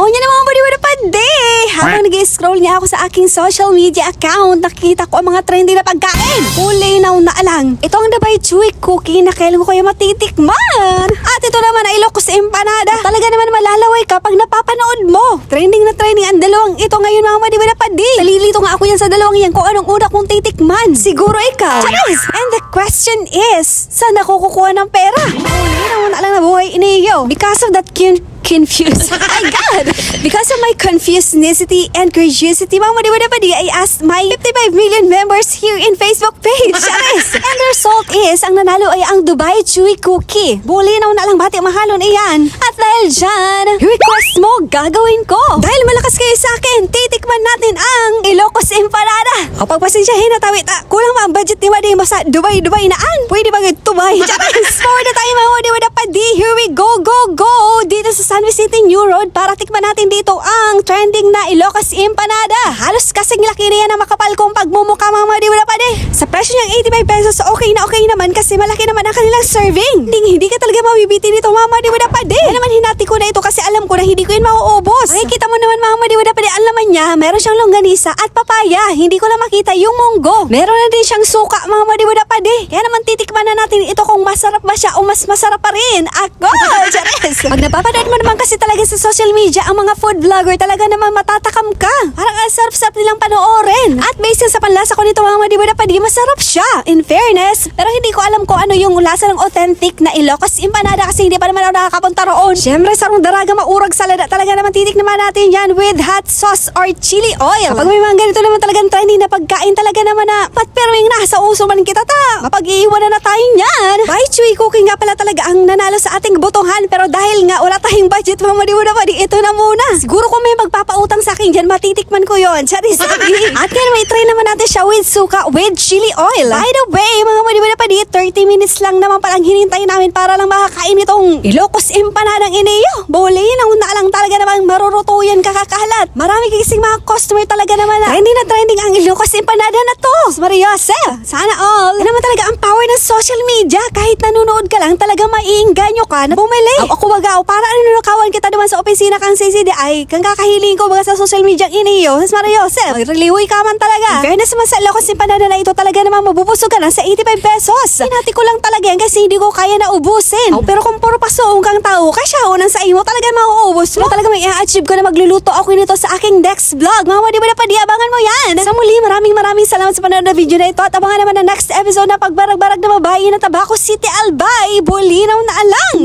Oh, yan ang mga baliwala pa day. Habang nag-scroll nga ako sa aking social media account, nakita ko ang mga trendy na pagkain. Kulinaw na alang. Ito ang Dubai Chewy Cookie na kailan ko kaya matitikman. At ito naman ay Ilocos Empanada. Talaga naman malalaway kapag napapanood mo. Trending na trending ang dalawang ito ngayon mga baliwala pa day. Nalilito nga ako yan sa dalawang yan kung anong una kong titikman. Siguro ikaw. Charis! And the question is, saan ako kukuha ng pera? Kulinaw na alang na buhay iniyo. Because of that confused. My God! Because of my confusednicity and curiosity, mga madiwada pa di, I asked my 55 million members here in Facebook page. Charis! And the result is, ang nanalo ay ang Dubai Chewy Cookie. Bulinaw na lang bati mahalon iyan. At dahil dyan, request mo, gagawin ko. Dahil malakas kayo sa akin, titikman natin ang Ilocos Empanada. O pagpasensyahin na tawit, kulang ba ang budget ni Madi mo sa Dubai naan? Pwede ba Dubai? Charis! Forward na tayo mga madiwada pa di. Here we go, go, go! Dito sa San Vicente New Road para tikman natin dito ang trending na Ilocos Empanada. Halos kasing laki na yan ang makapal kong pagmumukha mga madiwala pa de. Sa presyo niyang 85 pesos, okay na okay naman kasi malaki naman ang kanilang serving. Hindi ka talaga mabibitin nito mga madiwala pa de. Kaya naman hinati ko na ito kasi alam ko na hindi ko yun mauubos. Makikita mo naman mga madiwala pa de, ang laman niya, meron siyang longganisa at papaya. Hindi ko lang makita yung munggo. Meron na din siyang suka mga madiwala pa de. Kaya naman titikman na natin ito kung masarap ba siya o mas masarap pa rin. Ako! Charis! Pag napapanood mo naman kasi talaga sa social media, ang mga food vlogger talaga naman matatakam ka. Parang ang sarap-sarap nilang panoorin. At based sa panlasa ko nito mga madiwala pa di, masarap siya. In fairness, pero hindi ko alam kung ano yung lasa ng authentic na Ilocos Empanada kasi hindi pa naman ako nakakapunta roon. Siyempre, sarong daraga maurag salada. Talaga naman titik naman natin yan with hot sauce or chili oil. Kapag may mga ganito naman talagang trendy na pagkain talaga naman na patperwing na sa uso man kita ta. Mapag-iiwanan na tayo yan. By Chewy Cookie nga pala talaga ang nanalo sa ating botohan, pero dahil nga wala tayong budget mga madiwala pa di, ito na muna. Siguro kung may magpapautang sa akin dyan, matitikman ko yon. Charis! At kaya may try naman natin siya with suka with chili oil. By the way, mga madiwala pa di, 30 minutes lang naman palang hinintay namin para lang makakain itong Ilocos Empanadang iniyo. Bulinaw na lang talaga namang marurutuyan kakakalat. Marami kasing mga customer talaga naman na trending ang Ilocos Empanada na to. Mariose! Sana all. Yan naman talaga ang power ng social media. Kahit nanonood ka lang, talaga maiinganyo ka na bumili. Ako wagaw, para nanunakawan kita naman sa opisina kang CCDI, kang kakahiling ko baga sa social media iniyo. Mas Mariose, magriliwi ka man talaga. In fairness naman sa Ilocos Empanada na ito, talaga naman mabubusog ka na sa 85 pesos. Hinati ko lang talaga yan kasi hindi ko kaya na ubusin. Pero kung puro pasuong kang tao, kasya unang sa imo, talaga mauubos mo. Talaga may i-achieve ko na magluluto ako nito sa aking next vlog. Mga madiwala pa di, abangan mo yan. Sa muli, maraming salamat sa panonood na video na ito at abangan naman ang next episode na pagbarag-barag na babae na Tabaco City Albay. Bulinaw na alang.